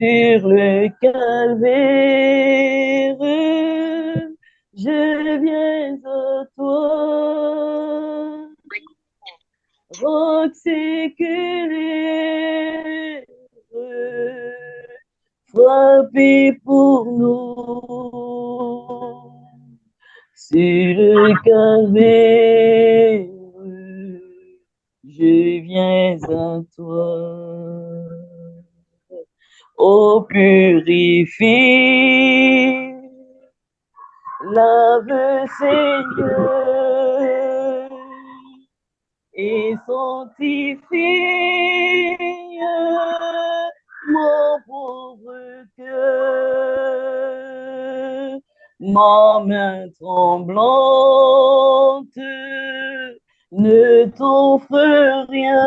sur le calvaire, je viens à toi. Roc séculaire, frappé pour nous. Sur le calvaire, je viens à toi. Ô purifie, lave Seigneur, et sanctifie mon pauvre cœur. Ma main tremblante ne t'offre rien.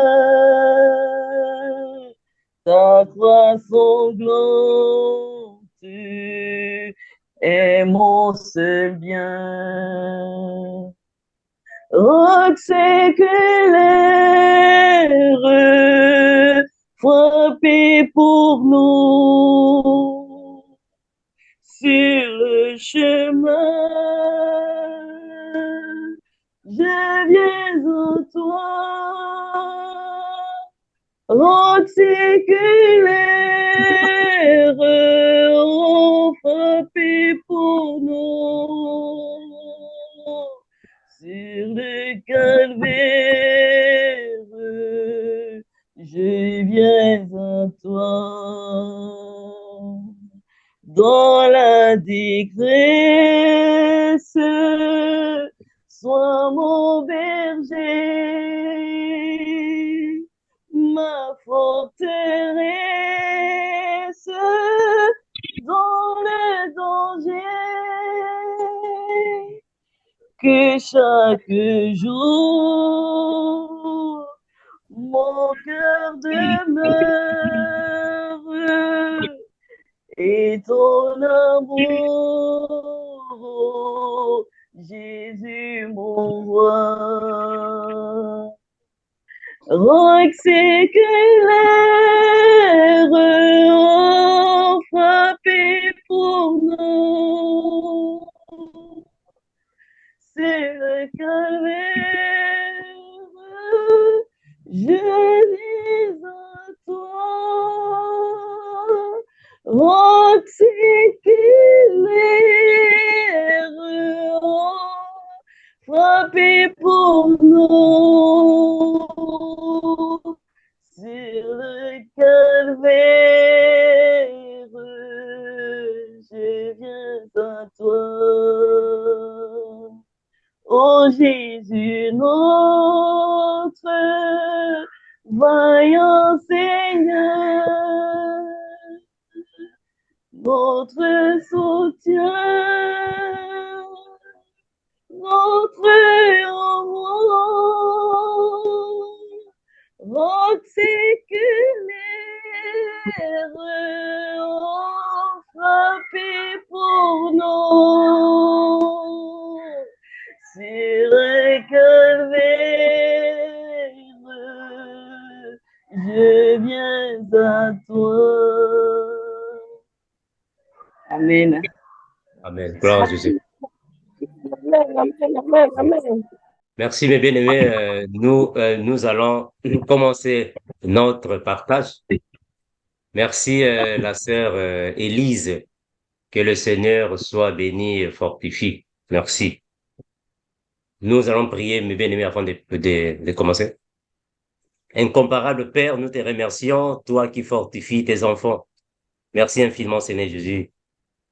Ta croix sanglante est mon seul bien. Roc séculaire, frappé pour nous sur le chemin. Je viens à toi, roc séculaire, oh, frappé pour nous. Sur le calvaire, je viens à toi. Dans la détresse, sois mon berger, ma forteresse dans le danger. Que chaque jour, mon cœur demeure et ton amour, Jésus mon roi. Roc séculaire, oh, frappé pour nous. C'est le calvaire, je vis à toi. Roc séculaire, oh, frappé pour nous. Sur le calvaire, je viens à toi. Ô Jésus notre vaillant Seigneur, notre soutien, notre roi, roc séculaire, oh, frappé pour nous. Sur le calvaire, je viens à toi. Amen. Amen. Gloire à Jésus. Amen, amen, amen, amen. Merci, mes bien-aimés. Nous allons commencer notre partage. Merci, la sœur Élise. Que le Seigneur soit béni et fortifie. Merci. Nous allons prier, mes bien-aimés, avant de commencer. Incomparable Père, nous te remercions, toi qui fortifies tes enfants. Merci infiniment, Seigneur Jésus,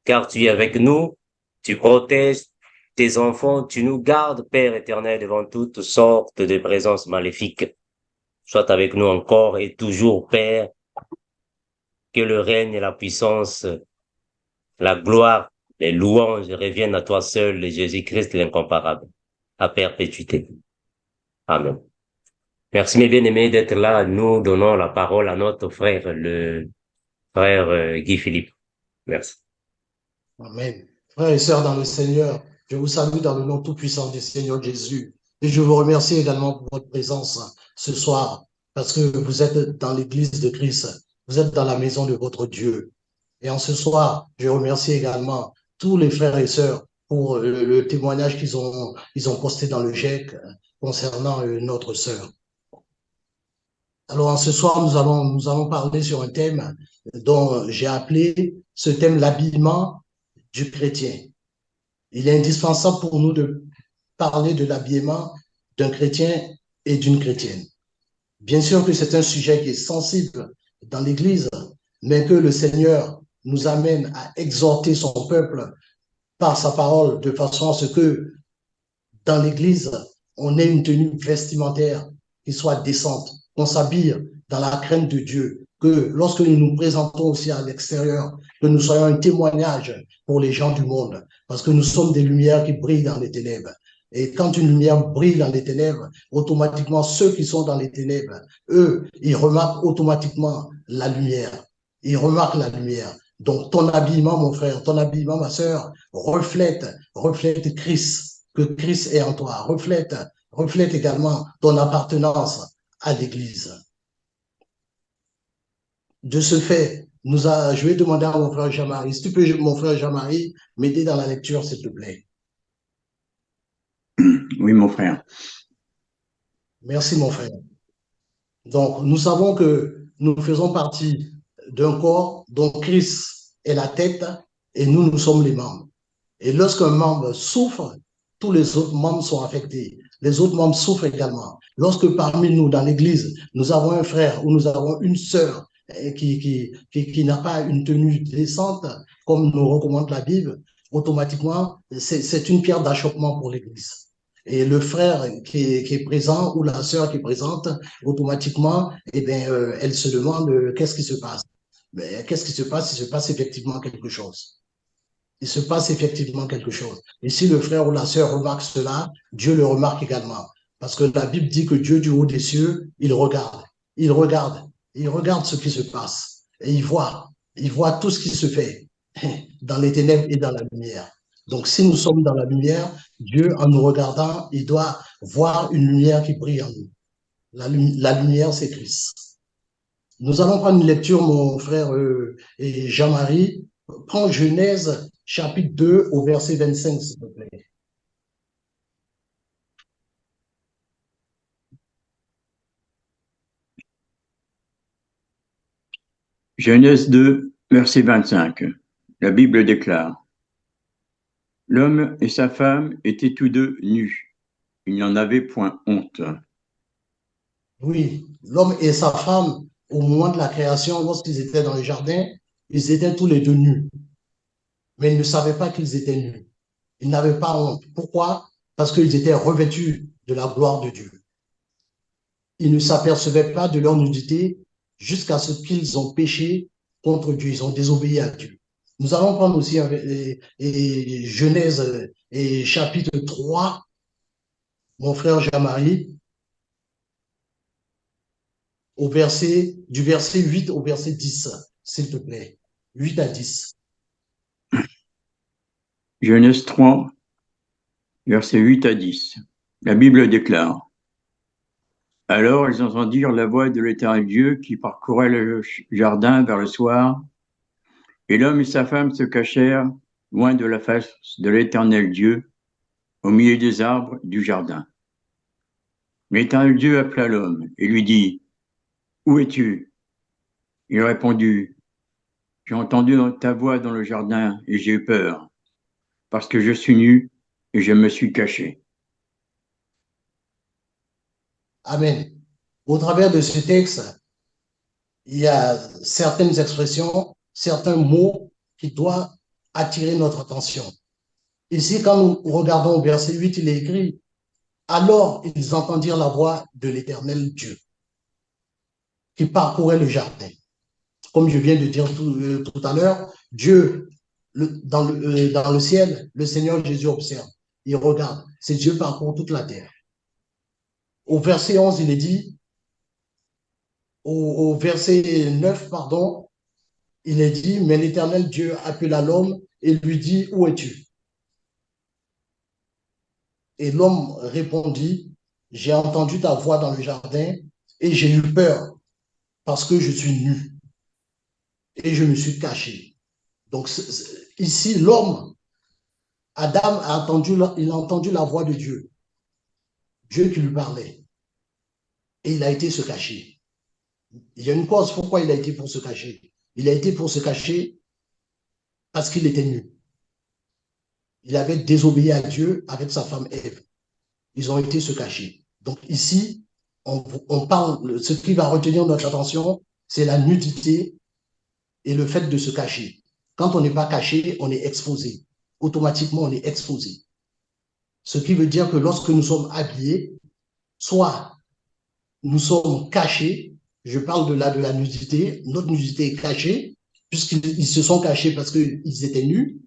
car tu es avec nous, tu protèges tes enfants, tu nous gardes, Père éternel, devant toutes sortes de présences maléfiques. Sois avec nous encore et toujours, Père, que le règne et la puissance, la gloire, les louanges reviennent à toi seul, Jésus-Christ l'incomparable, à perpétuité. Amen. Merci, mes bien-aimés, d'être là. Nous donnons la parole à notre frère, le frère Guy Philippe. Merci. Amen. Frères et sœurs dans le Seigneur, je vous salue dans le nom tout-puissant du Seigneur Jésus. Et je vous remercie également pour votre présence ce soir, parce que vous êtes dans l'église de Christ. Vous êtes dans la maison de votre Dieu. Et en ce soir, je remercie également tous les frères et sœurs pour le témoignage ils ont posté dans le GEC concernant notre sœur. Alors, en ce soir, nous allons parler sur un thème dont j'ai appelé ce thème l'habillement du chrétien. Il est indispensable pour nous de parler de l'habillement d'un chrétien et d'une chrétienne. Bien sûr que c'est un sujet qui est sensible dans l'Église, mais que le Seigneur nous amène à exhorter son peuple par sa parole de façon à ce que dans l'Église, on ait une tenue vestimentaire qui soit décente, qu'on s'habille dans la crainte de Dieu, que lorsque nous nous présentons aussi à l'extérieur, que nous soyons un témoignage pour les gens du monde, parce que nous sommes des lumières qui brillent dans les ténèbres. Et quand une lumière brille dans les ténèbres, automatiquement, ceux qui sont dans les ténèbres, eux, ils remarquent automatiquement la lumière. Ils remarquent la lumière. Donc, ton habillement, mon frère, ton habillement, ma sœur, reflète Christ, que Christ est en toi. Reflète également ton appartenance à l'Église. De ce fait, je vais demander à mon frère Jean-Marie, si tu peux, mon frère Jean-Marie, m'aider dans la lecture, s'il te plaît. Oui, mon frère. Merci, mon frère. Donc, nous savons que nous faisons partie d'un corps dont Christ est la tête et nous sommes les membres. Et lorsqu'un membre souffre, tous les autres membres sont affectés. Les autres membres souffrent également. Lorsque parmi nous, dans l'Église, nous avons un frère ou nous avons une sœur qui n'a pas une tenue décente, comme nous recommande la Bible, automatiquement, c'est une pierre d'achoppement pour l'Église. Et le frère qui est présent ou la sœur qui est présente, automatiquement, elle se demande qu'est-ce qui se passe. Mais qu'est-ce qui se passe? Il se passe effectivement quelque chose. Il se passe effectivement quelque chose. Et si le frère ou la sœur remarque cela, Dieu le remarque également. Parce que la Bible dit que Dieu du haut des cieux, il regarde ce qui se passe. Et il voit tout ce qui se fait dans les ténèbres et dans la lumière. Donc, si nous sommes dans la lumière, Dieu, en nous regardant, il doit voir une lumière qui brille en nous. La lumière, c'est Christ. Nous allons prendre une lecture, mon frère et Jean-Marie. Prends Genèse chapitre 2 au verset 25, s'il te plaît. Genèse 2, verset 25. La Bible déclare: L'homme et sa femme étaient tous deux nus. Ils n'en avaient point honte. Oui, l'homme et sa femme, au moment de la création, lorsqu'ils étaient dans le jardin, ils étaient tous les deux nus. Mais ils ne savaient pas qu'ils étaient nus. Ils n'avaient pas honte. Pourquoi? Parce qu'ils étaient revêtus de la gloire de Dieu. Ils ne s'apercevaient pas de leur nudité jusqu'à ce qu'ils ont péché contre Dieu. Ils ont désobéi à Dieu. Nous allons prendre aussi Genèse chapitre 3, mon frère Jean-Marie, du verset 8 au verset 10, s'il te plaît. 8 à 10. Genèse 3, verset 8 à 10. La Bible déclare: Alors ils entendirent la voix de l'Éternel Dieu qui parcourait le jardin vers le soir, et l'homme et sa femme se cachèrent loin de la face de l'Éternel Dieu, au milieu des arbres du jardin. L'Éternel Dieu appela l'homme et lui dit: Où es-tu? Il répondit: J'ai entendu ta voix dans le jardin et j'ai eu peur, parce que je suis nu et je me suis caché. Amen. Au travers de ce texte, il y a certaines expressions, certains mots qui doivent attirer notre attention. Ici, quand nous regardons au verset 8, il est écrit: Alors ils entendirent la voix de l'Éternel Dieu qui parcourait le jardin. Comme je viens de dire tout à l'heure, Dieu, dans le ciel, le Seigneur Jésus observe. Il regarde. C'est Dieu parcourt toute la terre. Au verset 11, il est dit, au verset 9, pardon, il est dit: Mais l'Éternel Dieu appela l'homme et lui dit: Où es-tu? Et l'homme répondit: J'ai entendu ta voix dans le jardin et j'ai eu peur parce que je suis nu et je me suis caché. Donc, ici, l'homme, Adam il a entendu la voix de Dieu, Dieu qui lui parlait, et il a été se cacher. Il y a une cause pourquoi il a été pour se cacher. Il a été pour se cacher parce qu'il était nu. Il avait désobéi à Dieu avec sa femme Ève. Ils ont été se cacher. Donc ici, on parle, ce qui va retenir notre attention, c'est la nudité et le fait de se cacher. Quand on n'est pas caché, on est exposé. Automatiquement, on est exposé. Ce qui veut dire que lorsque nous sommes habillés, soit nous sommes cachés, je parle de la nudité, notre nudité est cachée, puisqu'ils se sont cachés parce qu'ils étaient nus,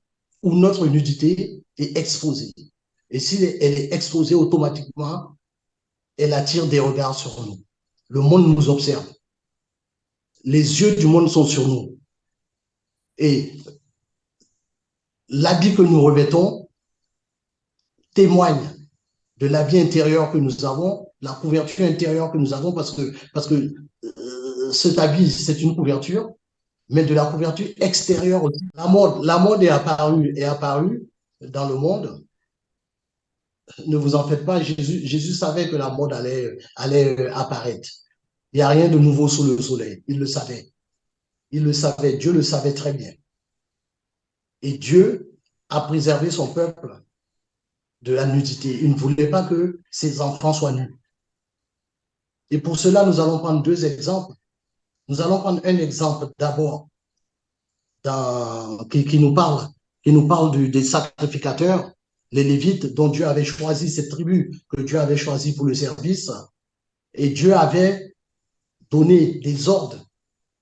ou notre nudité est exposée. Et si elle est exposée automatiquement, elle attire des regards sur nous. Le monde nous observe. Les yeux du monde sont sur nous. Et l'habit que nous revêtons témoigne de la vie intérieure que nous avons, la couverture intérieure que nous avons, parce que cet habit, c'est une couverture, mais de la couverture extérieure aussi. La mode est apparue dans le monde. Ne vous en faites pas, Jésus savait que la mode allait apparaître. Il n'y a rien de nouveau sous le soleil. Il le savait. Il le savait. Dieu le savait très bien. Et Dieu a préservé son peuple de la nudité. Il ne voulait pas que ses enfants soient nus. Et pour cela, nous allons prendre deux exemples. Nous allons prendre un exemple d'abord qui nous parle des sacrificateurs, les Lévites, dont Dieu avait choisi, cette tribu que Dieu avait choisi pour le service. Et Dieu avait donné des ordres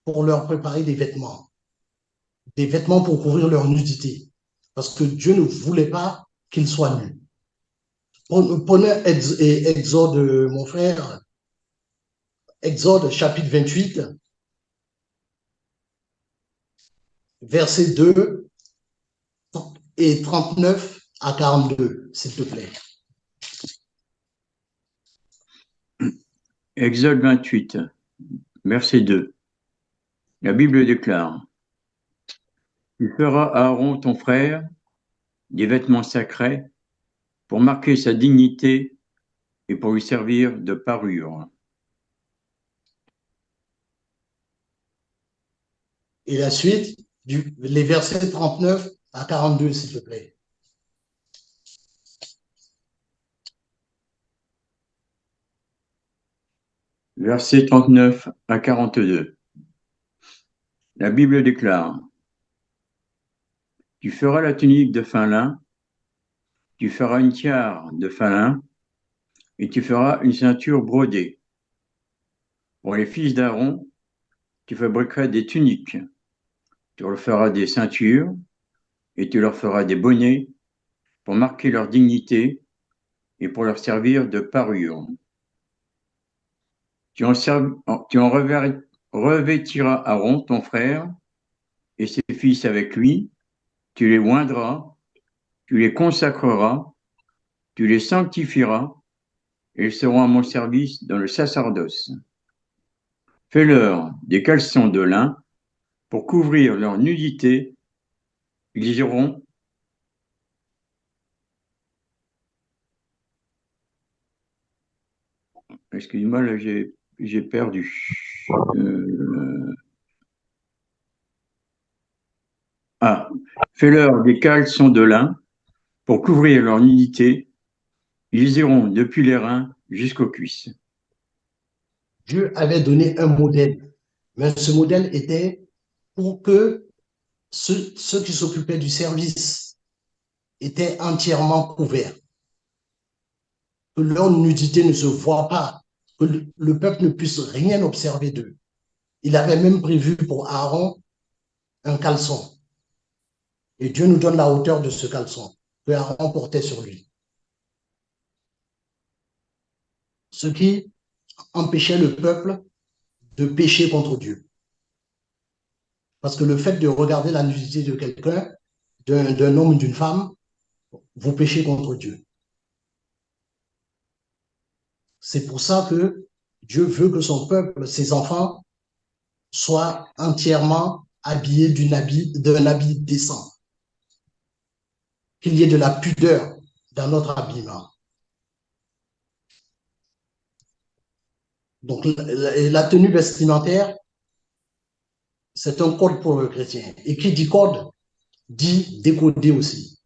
pour leur préparer des vêtements pour couvrir leur nudité, parce que Dieu ne voulait pas qu'ils soient nus. Prenez Exode, mon frère, Exode chapitre 28, versets 2 et 39 à 42, s'il te plaît. Exode 28, verset 2. La Bible déclare: Tu feras à Aaron ton frère des vêtements sacrés pour marquer sa dignité et pour lui servir de parure. Et la suite, les versets 39 à 42, s'il te plaît. Versets 39 à 42. La Bible déclare: Tu feras la tunique de fin lin, tu feras une tiare de fin lin, et tu feras une ceinture brodée. Pour les fils d'Aaron, tu fabriqueras des tuniques, tu leur feras des ceintures, et tu leur feras des bonnets pour marquer leur dignité et pour leur servir de parure. Tu en revêtiras Aaron, ton frère, et ses fils avec lui, tu les oindras, tu les consacreras, tu les sanctifieras, et ils seront à mon service dans le sacerdoce. Fais-leur des caleçons de lin pour couvrir leur nudité. Ils iront excuse-moi, là j'ai perdu. Fais-leur des caleçons de lin pour couvrir leur nudité. Ils iront depuis les reins jusqu'aux cuisses. Dieu avait donné un modèle, mais ce modèle était pour que ceux qui s'occupaient du service étaient entièrement couverts, que leur nudité ne se voit pas, que le peuple ne puisse rien observer d'eux. Il avait même prévu pour Aaron un caleçon. Et Dieu nous donne la hauteur de ce caleçon que Aaron portait sur lui. Ce qui empêchait le peuple de pécher contre Dieu. Parce que le fait de regarder la nudité de quelqu'un, d'un homme ou d'une femme, vous péchez contre Dieu. C'est pour ça que Dieu veut que son peuple, ses enfants, soient entièrement habillés d'un habit décent, qu'il y ait de la pudeur dans notre habillement. Donc, la tenue vestimentaire, c'est un code pour le chrétien. Et qui dit code, dit décoder aussi.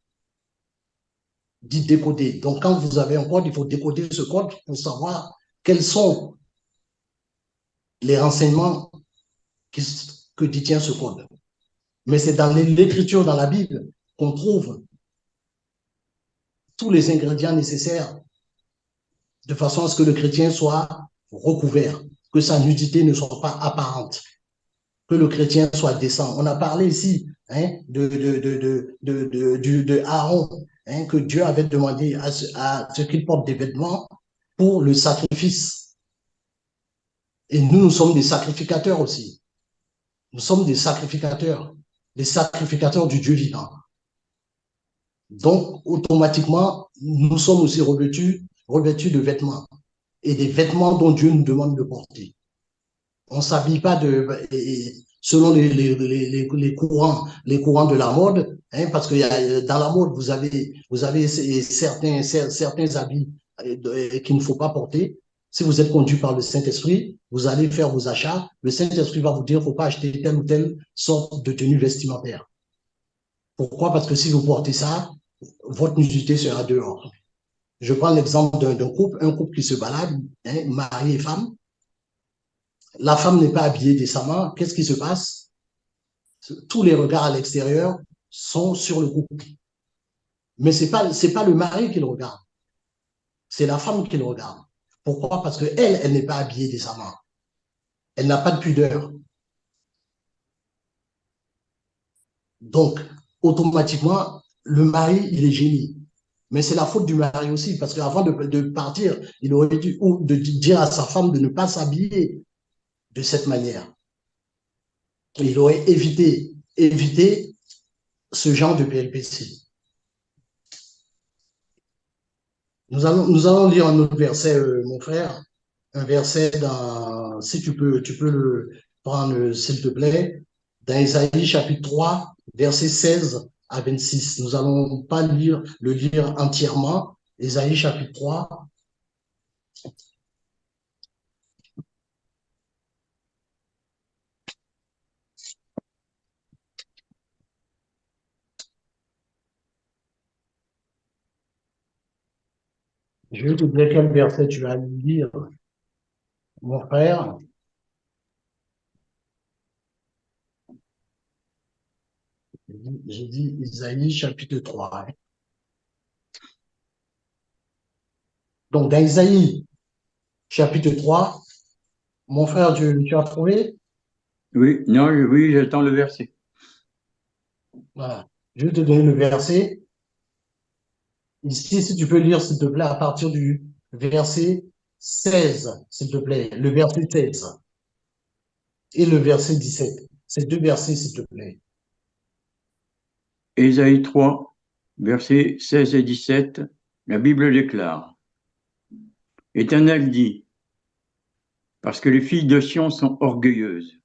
Dit décoder. Donc, quand vous avez un code, il faut décoder ce code pour savoir quels sont les renseignements que détient ce code. Mais c'est dans l'écriture, dans la Bible, qu'on trouve tous les ingrédients nécessaires de façon à ce que le chrétien soit recouvert, que sa nudité ne soit pas apparente, que le chrétien soit décent. On a parlé ici de Aaron, que Dieu avait demandé à ce qu'il porte des vêtements pour le sacrifice. Et nous sommes des sacrificateurs aussi. Nous sommes des sacrificateurs du Dieu vivant. Donc, automatiquement, nous sommes aussi revêtus de vêtements et des vêtements dont Dieu nous demande de porter. On ne s'habille pas selon les courants de la mode, parce que dans la mode, vous avez certains habits qu'il ne faut pas porter. Si vous êtes conduit par le Saint-Esprit, vous allez faire vos achats. Le Saint-Esprit va vous dire qu'il ne faut pas acheter telle ou telle sorte de tenue vestimentaire. Pourquoi? Parce que si vous portez ça, votre nudité sera dehors. Je prends l'exemple un couple qui se balade, mari et femme. La femme n'est pas habillée décemment. Qu'est-ce qui se passe? Tous les regards à l'extérieur sont sur le couple. Mais c'est pas le mari qui le regarde. C'est la femme qui le regarde. Pourquoi? Parce qu'elle n'est pas habillée décemment. Elle n'a pas de pudeur. Donc, automatiquement, le mari, il est gêné. Mais c'est la faute du mari aussi, parce qu'avant de partir, il aurait dû ou de dire à sa femme de ne pas s'habiller de cette manière. Il aurait évité ce genre de PLPC. Nous allons lire un autre verset, mon frère, un verset si tu peux le prendre, s'il te plaît, dans Isaïe chapitre 3, verset 16 à 26. Nous n'allons pas le lire entièrement. Isaïe chapitre 3. Je vais te dire quel verset tu vas lire, mon frère. J'ai dit Isaïe chapitre 3. Donc, dans Isaïe chapitre 3, mon frère, tu as trouvé? Oui, non, oui, j'attends le verset. Voilà. Je vais te donner le verset. Ici, si tu peux lire, s'il te plaît, à partir du verset 16, s'il te plaît. Le verset 16 et le verset 17. Ces deux versets, s'il te plaît. Ésaïe 3, versets 16 et 17, la Bible déclare: Éternel dit, parce que les filles de Sion sont orgueilleuses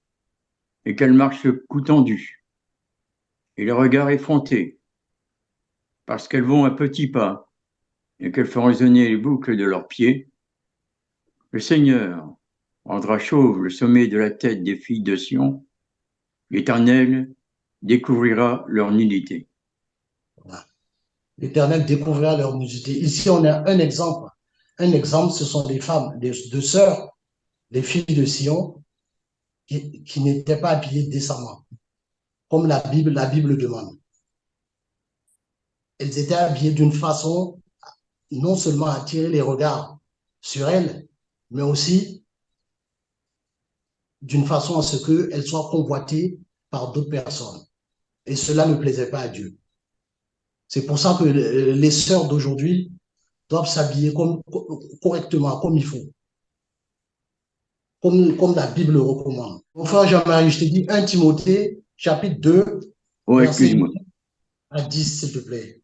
et qu'elles marchent le cou tendu et le regard effronté, parce qu'elles vont à petits pas et qu'elles font résonner les boucles de leurs pieds, le Seigneur rendra chauve le sommet de la tête des filles de Sion, l'Éternel découvrira leur nudité. Voilà. L'Éternel découvrira leur nudité. Ici, on a un exemple. Un exemple, ce sont des femmes, deux sœurs, des filles de Sion, qui n'étaient pas habillées décemment, comme la Bible demande. Elles étaient habillées d'une façon non seulement à attirer les regards sur elles, mais aussi d'une façon à ce qu'elles soient convoitées par d'autres personnes. Et cela ne plaisait pas à Dieu. C'est pour ça que les sœurs d'aujourd'hui doivent s'habiller correctement, comme il faut, comme la Bible le recommande. Mon frère Jean-Marie, je te dis 1 Timothée, chapitre 2, Oh, verset excuse-moi. 8 à 10, s'il te plaît.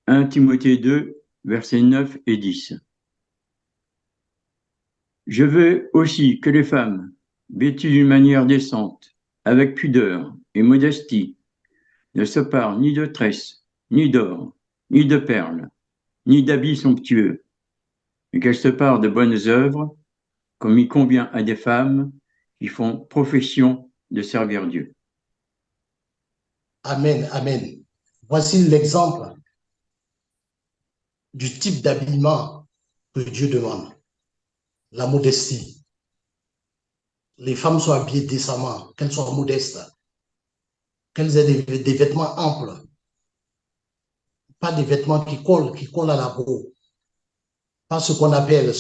1 Timothée 2, versets 9 et 10. Je veux aussi que les femmes, vêtues d'une manière décente, avec pudeur et modestie, ne se parent ni de tresses, ni d'or, ni de perles, ni d'habits somptueux, mais qu'elles se parent de bonnes œuvres, comme il convient à des femmes qui font profession de servir Dieu. Amen, amen. Voici l'exemple du type d'habillement que Dieu demande. La modestie. Les femmes soient habillées décemment, qu'elles soient modestes, qu'elles aient des vêtements amples, pas des vêtements qui collent à la peau, pas ce qu'on appelle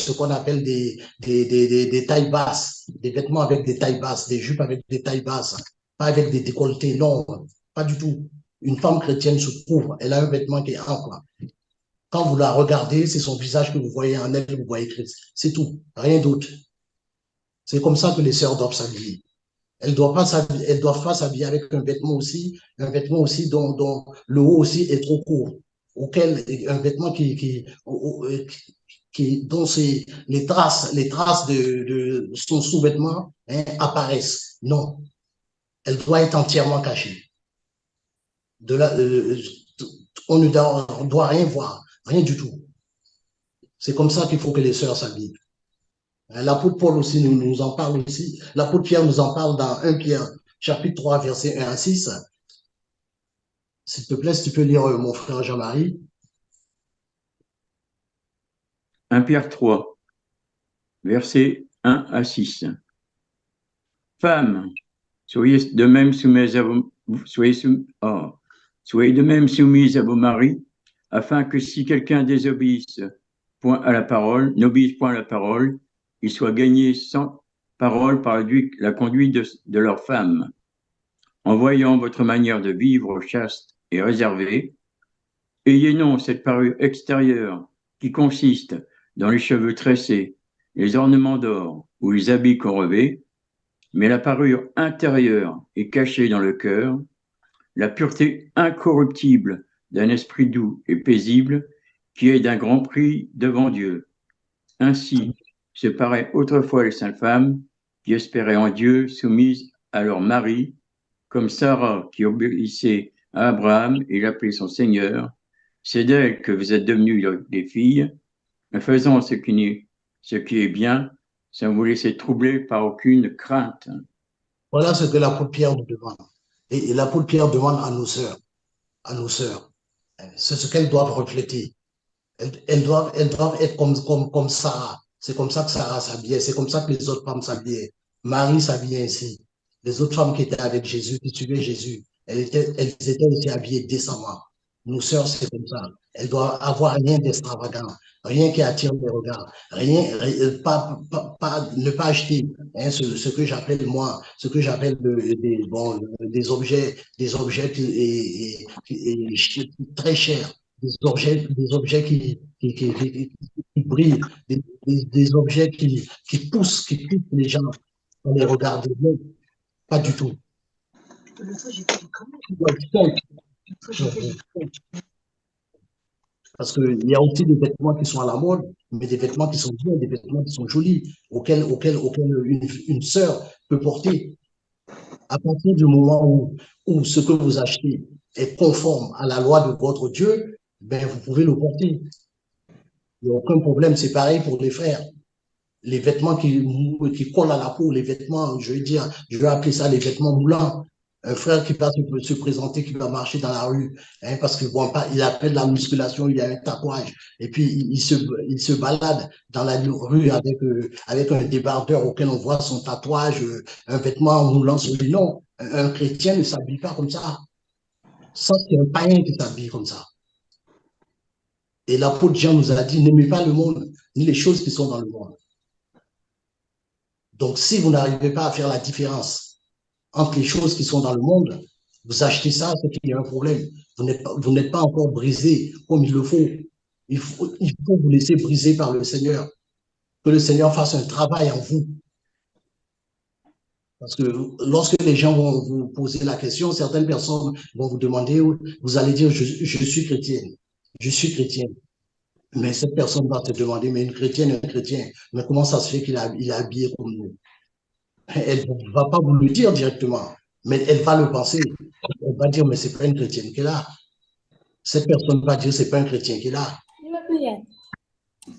des tailles basses, des vêtements avec des tailles basses, des jupes avec des tailles basses, pas avec des décolletés, non, pas du tout. Une femme chrétienne se couvre, elle a un vêtement qui est ample. Quand vous la regardez, c'est son visage que vous voyez en elle, vous voyez Christ. C'est tout, rien d'autre. C'est comme ça que les sœurs doivent s'habiller. Elles doivent pas s'habiller avec un vêtement aussi dont le haut aussi est trop court, un vêtement dont les traces de son sous-vêtement apparaissent. Non, elle doit être entièrement cachée. On ne doit rien voir, rien du tout. C'est comme ça qu'il faut que les sœurs s'habillent. L'apôtre Paul aussi nous en parle aussi. L'apôtre Pierre nous en parle dans 1 Pierre, chapitre 3, versets 1 à 6. S'il te plaît, si tu peux lire mon frère Jean-Marie. 1 Pierre 3, versets 1 à 6. Femmes, soyez de même soumises à vos maris, afin que si quelqu'un n'obéisse point à la parole, il soit gagné sans parole par la conduite de leurs femmes. En voyant votre manière de vivre chaste et réservée, ayez non cette parure extérieure qui consiste dans les cheveux tressés, les ornements d'or ou les habits qu'on revêt, mais la parure intérieure est cachée dans le cœur, la pureté incorruptible d'un esprit doux et paisible qui est d'un grand prix devant Dieu. Ainsi se paraît autrefois les saintes femmes qui espéraient en Dieu, soumises à leur mari, comme Sarah qui obéissait à Abraham et l'appelait son Seigneur. C'est d'elle que vous êtes devenus des filles, faisant ce qui est bien, sans vous laisser troubler par aucune crainte. Voilà ce que l'apôtre Pierre nous demande. Et l'apôtre Pierre demande à nos sœurs. C'est ce qu'elles doivent refléter. Elles doivent être comme Sarah. C'est comme ça que Sarah s'habillait. C'est comme ça que les autres femmes s'habillaient. Marie s'habillait ainsi. Les autres femmes qui étaient avec Jésus, qui suivaient Jésus, elles étaient aussi habillées décemment. Nos sœurs, c'est comme ça. Elles doivent avoir rien d'extravagant, rien qui attire les regards, ne pas acheter ce que j'appelle moi, des objets très chers, des objets qui brillent, des objets qui poussent les gens à les regarder. Pas du tout. Parce qu'il y a aussi des vêtements qui sont à la mode, mais des vêtements qui sont bien, des vêtements qui sont jolis, auxquels une sœur peut porter. À partir du moment où ce que vous achetez est conforme à la loi de votre Dieu, ben vous pouvez le porter. Il n'y a aucun problème. C'est pareil pour les frères. Les vêtements qui collent à la peau, les vêtements, je vais appeler ça les vêtements moulants. Un frère qui va se présenter, qui va marcher dans la rue, parce que bon, il appelle la musculation, il a un tatouage, et puis il se balade dans la rue avec un débardeur auquel on voit son tatouage, un vêtement moulant sur lui. Non, un chrétien ne s'habille pas comme ça. Ça, c'est un païen qui s'habille comme ça. Et l'apôtre Jean nous a dit, n'aimez pas le monde, ni les choses qui sont dans le monde. Donc, si vous n'arrivez pas à faire la différence entre les choses qui sont dans le monde, vous achetez ça, c'est qu'il y a un problème. Vous n'êtes pas encore brisé comme il le faut. Il faut vous laisser briser par le Seigneur. Que le Seigneur fasse un travail en vous. Parce que lorsque les gens vont vous poser la question, certaines personnes vont vous demander, vous allez dire, je suis chrétienne. je suis chrétien. Mais cette personne va te demander, mais une chrétienne, un chrétien, mais comment ça se fait qu'il est habillé comme nous? Elle ne va pas vous le dire directement, mais elle va le penser. Elle va dire, mais c'est pas une chrétienne qui est là. Cette personne va dire, c'est pas un chrétien qui est là.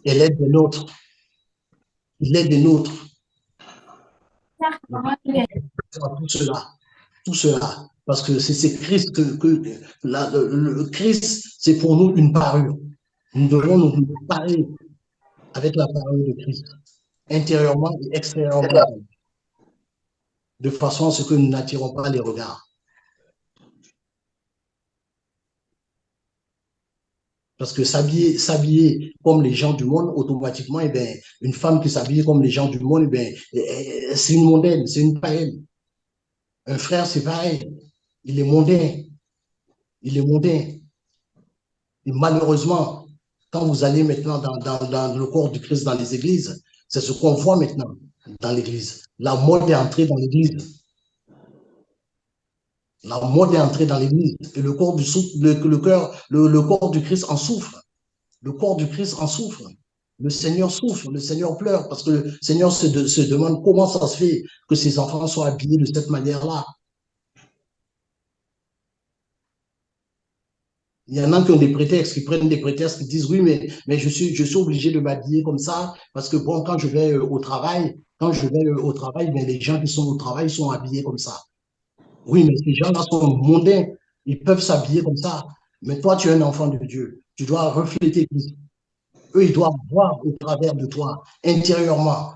Elle est des nôtres. Il est des nôtres. Tout cela, parce que c'est Christ le Christ, c'est pour nous une parure. Nous devons nous parer avec la parure de Christ, intérieurement et extérieurement, de façon à ce que nous n'attirons pas les regards. Parce que s'habiller comme les gens du monde, automatiquement, eh bien, une femme qui s'habille comme les gens du monde, eh bien, c'est une mondaine, c'est une païenne. Un frère, c'est pareil. Il est mondain. Il est mondain. Et malheureusement, quand vous allez maintenant dans le corps du Christ dans les églises, c'est ce qu'on voit maintenant dans l'église. La mode est entrée dans l'église. La mode est entrée dans l'église. Et le corps le corps du Christ en souffre. Le corps du Christ en souffre. Le Seigneur souffre, le Seigneur pleure, parce que le Seigneur se demande comment ça se fait que ses enfants soient habillés de cette manière-là. Il y en a qui ont des prétextes, qui prennent des prétextes, qui disent oui, mais je suis obligé de m'habiller comme ça, parce que bon, quand je vais au travail, mais les gens qui sont au travail sont habillés comme ça. Oui, mais ces gens-là sont mondains, ils peuvent s'habiller comme ça. Mais toi, tu es un enfant de Dieu, tu dois refléter Christ. Eux, ils doivent voir au travers de toi, intérieurement,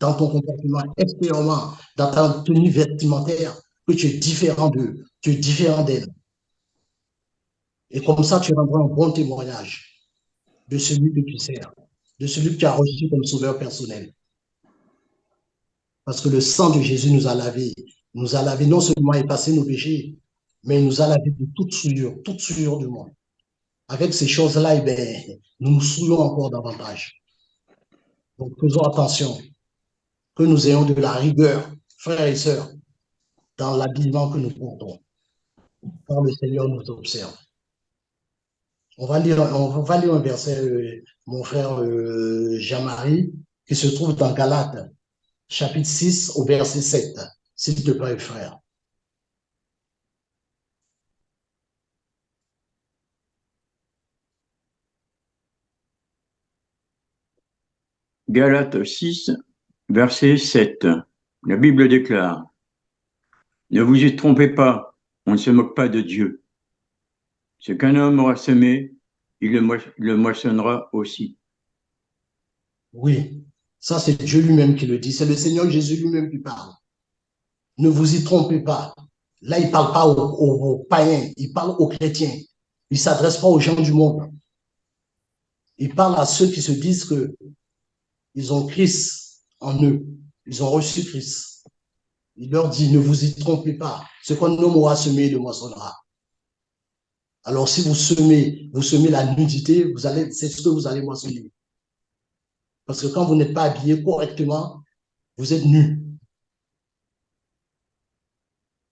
dans ton comportement, extérieurement, dans ta tenue vestimentaire, que tu es différent d'eux, tu es différent d'elles. Et comme ça, tu rendras un bon témoignage de celui que tu sers, de celui que tu as reçu comme sauveur personnel. Parce que le sang de Jésus nous a lavé non seulement effacé nos péchés, mais il nous a lavé de toute souillure du monde. Avec ces choses-là, eh bien, nous nous souillons encore davantage. Donc faisons attention, que nous ayons de la rigueur, frères et sœurs, dans l'habillement que nous portons, car le Seigneur nous observe. On va lire un verset, mon frère Jean-Marie, qui se trouve dans Galates, chapitre 6, au verset 7, s'il te plaît, frère. Galates 6, verset 7. La Bible déclare: Ne vous y trompez pas, on ne se moque pas de Dieu. Ce qu'un homme aura semé, il le moissonnera aussi. Oui, ça c'est Dieu lui-même qui le dit, c'est le Seigneur Jésus lui-même qui parle. Ne vous y trompez pas. Là, il ne parle pas aux païens, il parle aux chrétiens. Il ne s'adresse pas aux gens du monde. Il parle à ceux qui se disent qu'ils ont Christ en eux. Ils ont reçu Christ. Il leur dit, ne vous y trompez pas. Ce qu'un homme aura semé, il le moissonnera. Alors, si vous semez la nudité, c'est ce que vous allez moissonner. Parce que quand vous n'êtes pas habillé correctement, vous êtes nu.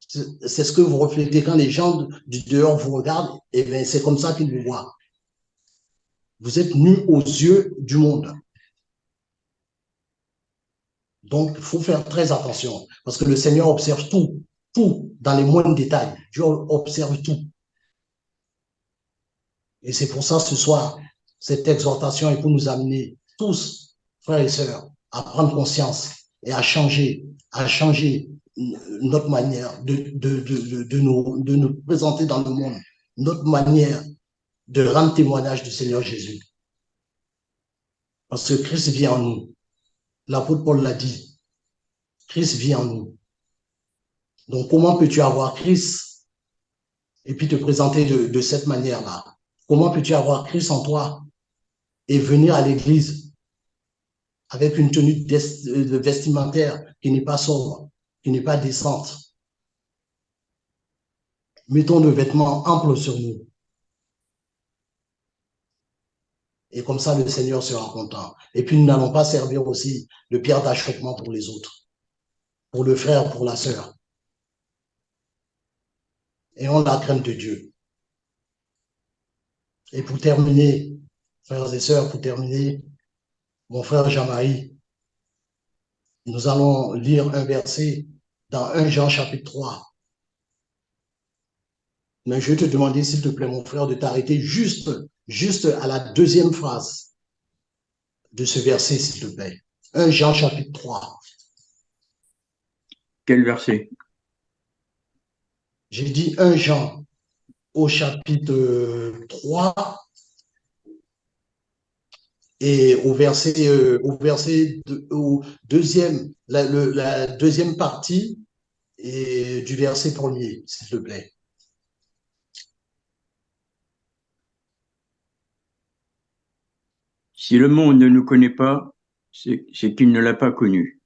C'est ce que vous reflétez quand les gens du dehors vous regardent, et bien c'est comme ça qu'ils vous voient. Vous êtes nus aux yeux du monde. Donc, il faut faire très attention, parce que le Seigneur observe tout dans les moindres détails. Dieu observe tout. Et c'est pour ça, ce soir, cette exhortation est pour nous amener tous, frères et sœurs, à prendre conscience et à changer notre manière de nous présenter dans le monde, notre manière de rendre témoignage du Seigneur Jésus. Parce que Christ vit en nous. L'apôtre Paul l'a dit. Christ vit en nous. Donc, comment peux-tu avoir Christ et puis te présenter de cette manière-là? Comment peux-tu avoir Christ en toi et venir à l'église avec une tenue vestimentaire qui n'est pas sobre, qui n'est pas décente? Mettons de vêtements amples sur nous. Et comme ça, le Seigneur sera content. Et puis, nous n'allons pas servir aussi de pierre d'achoppement pour les autres, pour le frère, pour la sœur. Ayons la crainte de Dieu. Et pour terminer, frères et sœurs, pour terminer, mon frère Jean-Marie, nous allons lire un verset dans 1 Jean chapitre 3. Mais je vais te demander, s'il te plaît, mon frère, de t'arrêter juste à la deuxième phrase de ce verset, s'il te plaît. 1 Jean chapitre 3. Quel verset? J'ai dit 1 Jean au chapitre 3 et au deuxième, la deuxième partie et du verset premier, s'il te plaît. Si le monde ne nous connaît pas, c'est qu'il ne l'a pas connu.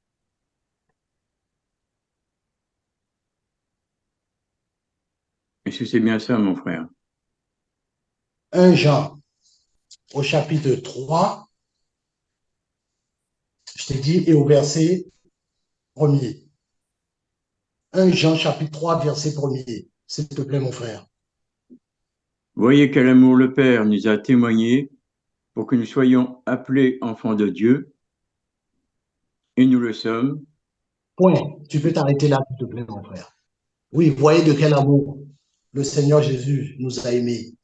Est-ce que c'est bien ça, mon frère? 1 Jean au chapitre 3, je t'ai dit, et au verset premier. 1 Jean chapitre 3, verset premier. S'il te plaît, mon frère. Voyez quel amour le Père nous a témoigné pour que nous soyons appelés enfants de Dieu, et nous le sommes. Point. Tu peux t'arrêter là, s'il te plaît, mon frère. Oui, voyez de quel amour le Seigneur Jésus nous a aimés,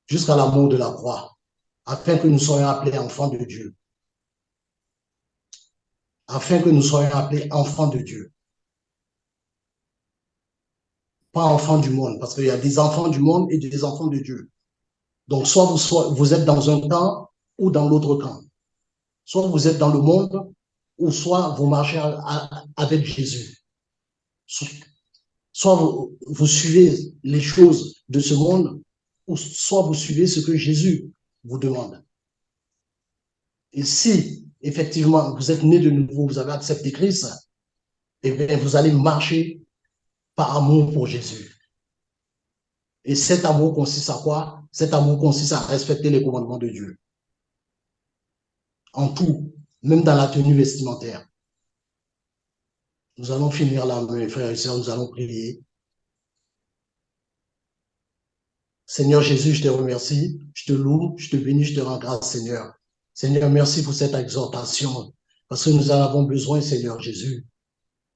jusqu'à l'amour de la croix, afin que nous soyons appelés enfants de Dieu. Afin que nous soyons appelés enfants de Dieu. Pas enfants du monde, parce qu'il y a des enfants du monde et des enfants de Dieu. Donc, soit vous êtes dans un camp ou dans l'autre camp. Soit vous êtes dans le monde, ou soit vous marchez avec Jésus. Soit vous suivez les choses de ce monde, ou soit vous suivez ce que Jésus vous demande. Et si, effectivement, vous êtes né de nouveau, vous avez accepté Christ, eh bien, vous allez marcher par amour pour Jésus. Et cet amour consiste à quoi? Cet amour consiste à respecter les commandements de Dieu. En tout, même dans la tenue vestimentaire. Nous allons finir là, mes frères et sœurs, nous allons prier. Seigneur Jésus, je te remercie, je te loue, je te bénis, je te rends grâce, Seigneur. Seigneur, merci pour cette exhortation, parce que nous en avons besoin, Seigneur Jésus.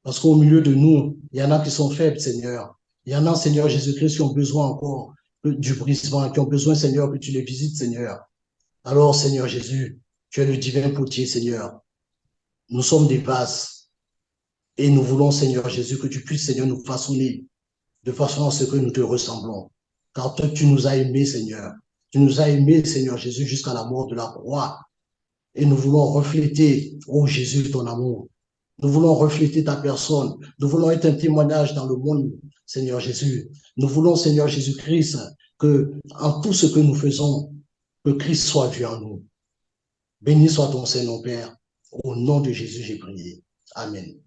Parce qu'au milieu de nous, il y en a qui sont faibles, Seigneur. Il y en a, Seigneur Jésus-Christ, qui ont besoin encore du brisement, qui ont besoin, Seigneur, que tu les visites, Seigneur. Alors, Seigneur Jésus, tu es le divin potier, Seigneur. Nous sommes des vases et nous voulons, Seigneur Jésus, que tu puisses, Seigneur, nous façonner de façon à ce que nous te ressemblons. Car toi, tu nous as aimés, Seigneur. Tu nous as aimés, Seigneur Jésus, jusqu'à la mort de la croix. Et nous voulons refléter, oh Jésus, ton amour. Nous voulons refléter ta personne. Nous voulons être un témoignage dans le monde, Seigneur Jésus. Nous voulons, Seigneur Jésus-Christ, que en tout ce que nous faisons, que Christ soit vu en nous. Béni soit ton Saint-Nom, Père. Au nom de Jésus, j'ai prié. Amen.